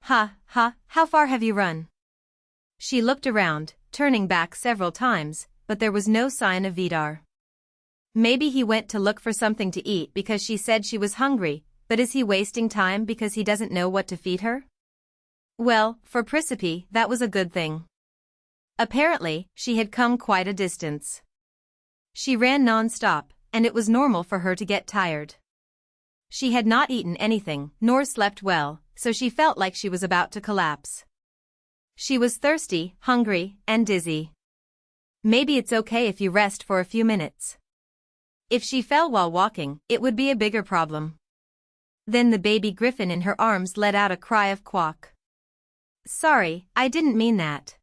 Ha, ha, how far have you run? She looked around, turning back several times, but there was no sign of Vidar. Maybe he went to look for something to eat because she said she was hungry, but is he wasting time because he doesn't know what to feed her? Well, for Presepe, that was a good thing. Apparently, she had come quite a distance. She ran non-stop, and it was normal for her to get tired. She had not eaten anything, nor slept well, so she felt like she was about to collapse. She was thirsty, hungry, and dizzy. Maybe it's okay if you rest for a few minutes. If she fell while walking, it would be a bigger problem. Then the baby griffin in her arms let out a cry of quack. Sorry, I didn't mean that.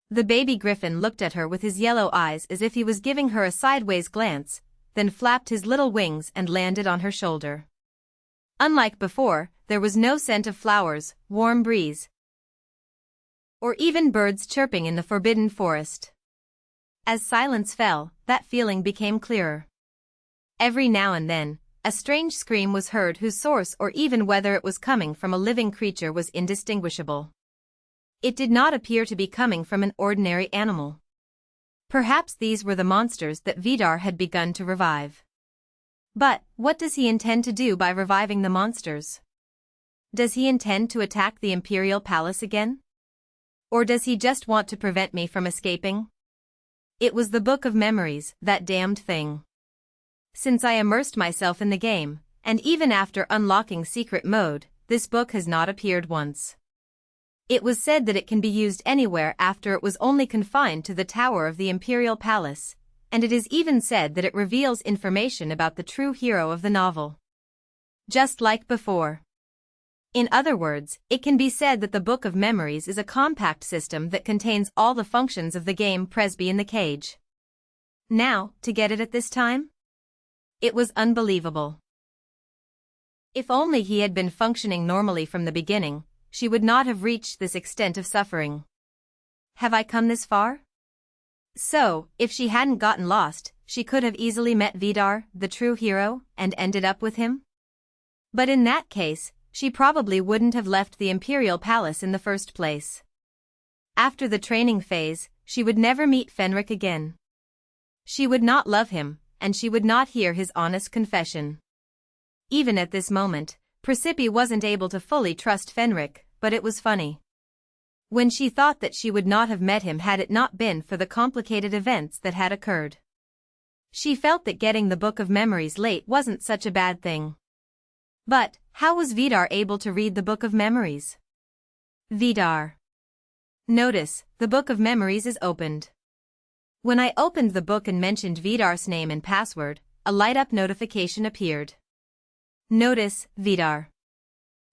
The baby griffin looked at her with his yellow eyes as if he was giving her a sideways glance, then flapped his little wings and landed on her shoulder. Unlike before, there was no scent of flowers, warm breeze, or even birds chirping in the forbidden forest. As silence fell, that feeling became clearer. Every now and then, a strange scream was heard whose source or even whether it was coming from a living creature was indistinguishable. It did not appear to be coming from an ordinary animal. Perhaps these were the monsters that Vidar had begun to revive. But, what does he intend to do by reviving the monsters? Does he intend to attack the Imperial Palace again? Or does he just want to prevent me from escaping? It was the Book of Memories, that damned thing. Since I immersed myself in the game, and even after unlocking secret mode, this book has not appeared once. It was said that it can be used anywhere after it was only confined to the tower of the Imperial Palace, and it is even said that it reveals information about the true hero of the novel. Just like before. In other words, it can be said that the Book of Memories is a compact system that contains all the functions of the game Presepe in the cage. Now, to get it at this time? It was unbelievable. If only he had been functioning normally from the beginning, she would not have reached this extent of suffering. Have I come this far? So, if she hadn't gotten lost, she could have easily met Vidar, the true hero, and ended up with him? But in that case, she probably wouldn't have left the Imperial Palace in the first place. After the training phase, she would never meet Fenrik again. She would not love him, and she would not hear his honest confession. Even at this moment, Precipice wasn't able to fully trust Fenrik, but it was funny. When she thought that she would not have met him had it not been for the complicated events that had occurred. She felt that getting the Book of Memories late wasn't such a bad thing. But, how was Vidar able to read the Book of Memories? Vidar. Notice, the Book of Memories is opened. When I opened the book and mentioned Vidar's name and password, a light-up notification appeared. Notice, Vidar.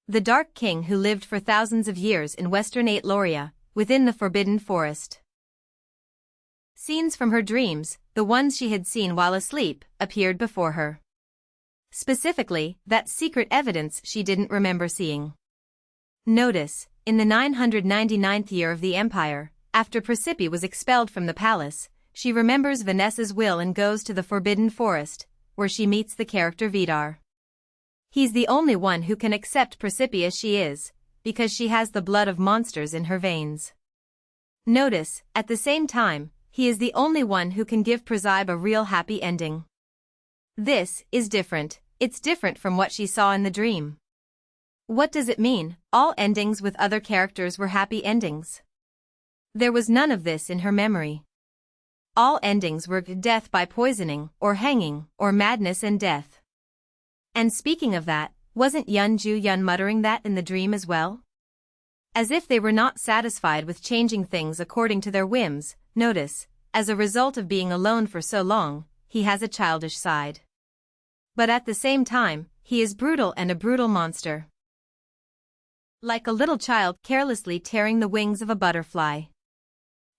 The Dark King who lived for thousands of years in western Loria, within the Forbidden Forest. Scenes from her dreams, the ones she had seen while asleep, appeared before her. Specifically, that secret evidence she didn't remember seeing. Notice, in the 999th year of the Empire, after Presepe was expelled from the palace, she remembers Vanessa's will and goes to the Forbidden Forest, where she meets the character Vidar. He's the only one who can accept Presepe as she is, because she has the blood of monsters in her veins. Notice, at the same time, he is the only one who can give Presepe a real happy ending. This is different, it's different from what she saw in the dream. What does it mean, all endings with other characters were happy endings? There was none of this in her memory. All endings were death by poisoning, or hanging, or madness and death. And speaking of that, wasn't Juyeon muttering that in the dream as well? As if they were not satisfied with changing things according to their whims. Notice, as a result of being alone for so long, he has a childish side. But at the same time, he is brutal and a brutal monster. Like a little child carelessly tearing the wings of a butterfly.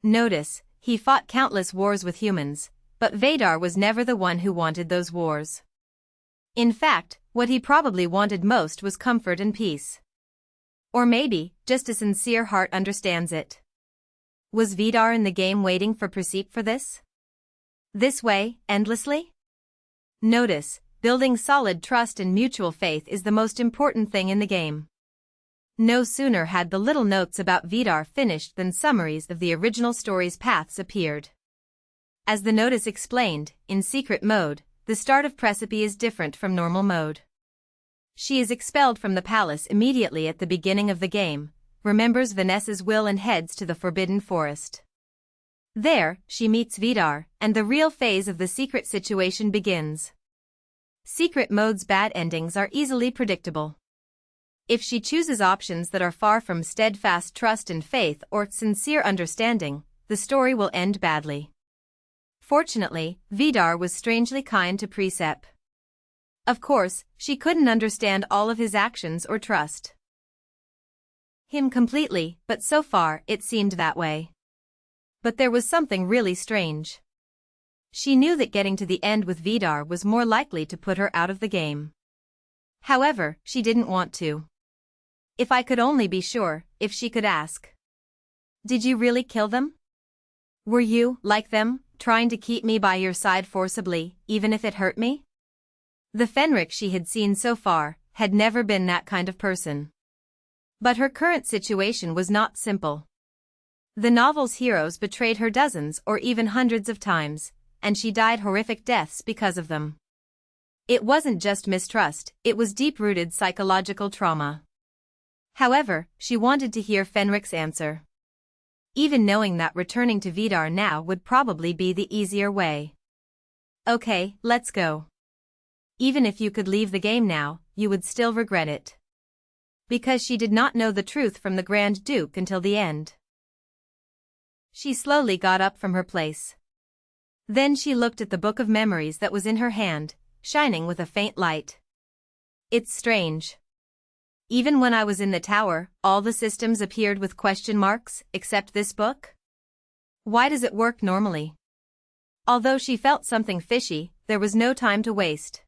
Notice, he fought countless wars with humans, but Vidar was never the one who wanted those wars. In fact, what he probably wanted most was comfort and peace. Or maybe, just a sincere heart understands it. Was Vidar in the game waiting for Presepe for this? This way, endlessly? Notice, building solid trust and mutual faith is the most important thing in the game. No sooner had the little notes about Vidar finished than summaries of the original story's paths appeared. As the notice explained, in secret mode, the start of Presepe is different from normal mode. She is expelled from the palace immediately at the beginning of the game, remembers Vanessa's will and heads to the Forbidden Forest. There, she meets Vidar, and the real phase of the secret situation begins. Secret mode's bad endings are easily predictable. If she chooses options that are far from steadfast trust and faith or sincere understanding, the story will end badly. Fortunately, Vidar was strangely kind to Presepe. Of course, she couldn't understand all of his actions or trust him completely, but so far it seemed that way. But there was something really strange. She knew that getting to the end with Vidar was more likely to put her out of the game. However, she didn't want to. If I could only be sure, if she could ask. Did you really kill them? Were you, like them, trying to keep me by your side forcibly, even if it hurt me? The Fenrik she had seen so far had never been that kind of person. But her current situation was not simple. The novel's heroes betrayed her dozens or even hundreds of times, and she died horrific deaths because of them. It wasn't just mistrust, it was deep-rooted psychological trauma. However, she wanted to hear Fenrik's answer. Even knowing that returning to Vidar now would probably be the easier way. Okay, let's go. Even if you could leave the game now, you would still regret it. Because she did not know the truth from the Grand Duke until the end. She slowly got up from her place. Then she looked at the book of memories that was in her hand, shining with a faint light. It's strange. Even when I was in the tower, all the systems appeared with question marks, except this book? Why does it work normally? Although she felt something fishy, there was no time to waste.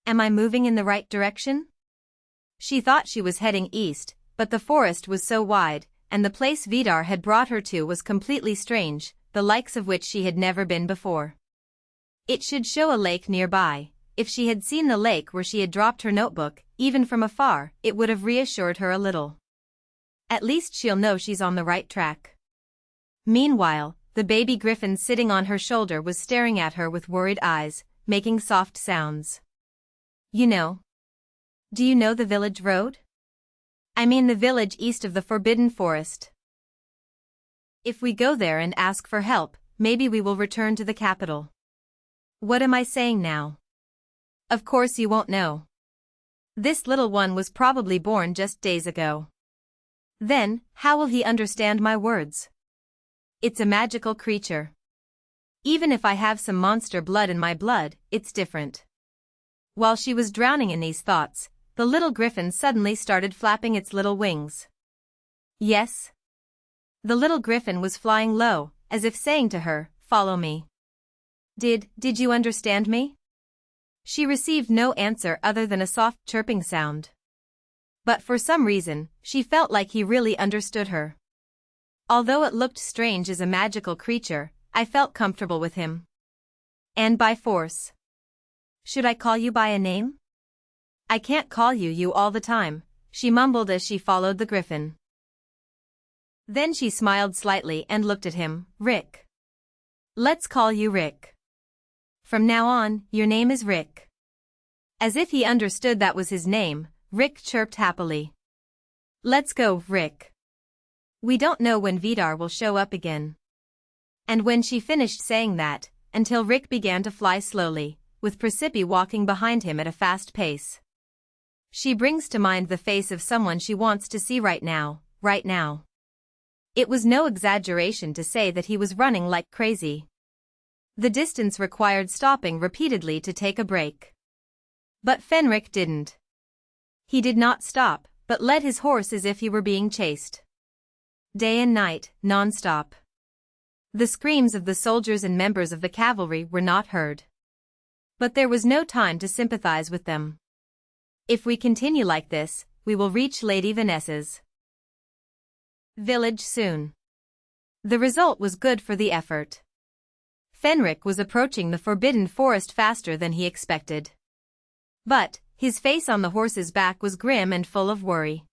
Am I moving in the right direction? She thought she was heading east, but the forest was so wide, and the place Vidar had brought her to was completely strange, the likes of which she had never been before. It should show a lake nearby. If she had seen the lake where she had dropped her notebook, even from afar, it would have reassured her a little. At least she'll know she's on the right track. Meanwhile, the baby griffin sitting on her shoulder was staring at her with worried eyes, making soft sounds. Do you know the village road? I mean the village east of the Forbidden Forest. If we go there and ask for help, maybe we will return to the capital. What am I saying now? Of course you won't know. This little one was probably born just days ago. Then, how will he understand my words? It's a magical creature. Even if I have some monster blood in my blood, it's different. While she was drowning in these thoughts, the little griffin suddenly started flapping its little wings. Yes? The little griffin was flying low, as if saying to her, "Follow me." Did you understand me? She received no answer other than a soft chirping sound. But for some reason, she felt like he really understood her. Although it looked strange as a magical creature, I felt comfortable with him. And by force. Should I call you by a name? I can't call you all the time, she mumbled as she followed the griffin. Then she smiled slightly and looked at him. Rick. Let's call you Rick. From now on, your name is Rick. As if he understood that was his name, Rick chirped happily. Let's go, Rick. We don't know when Vidar will show up again. And when she finished saying that, until Rick began to fly slowly, with Presepe walking behind him at a fast pace. She brings to mind the face of someone she wants to see right now. It was no exaggeration to say that he was running like crazy. The distance required stopping repeatedly to take a break. But Fenrik didn't. He did not stop, but led his horse as if he were being chased. Day and night, non-stop. The screams of the soldiers and members of the cavalry were not heard. But there was no time to sympathize with them. If we continue like this, we will reach Lady Vanessa's village soon. The result was good for the effort. Fenrik was approaching the Forbidden Forest faster than he expected. But, his face on the horse's back was grim and full of worry.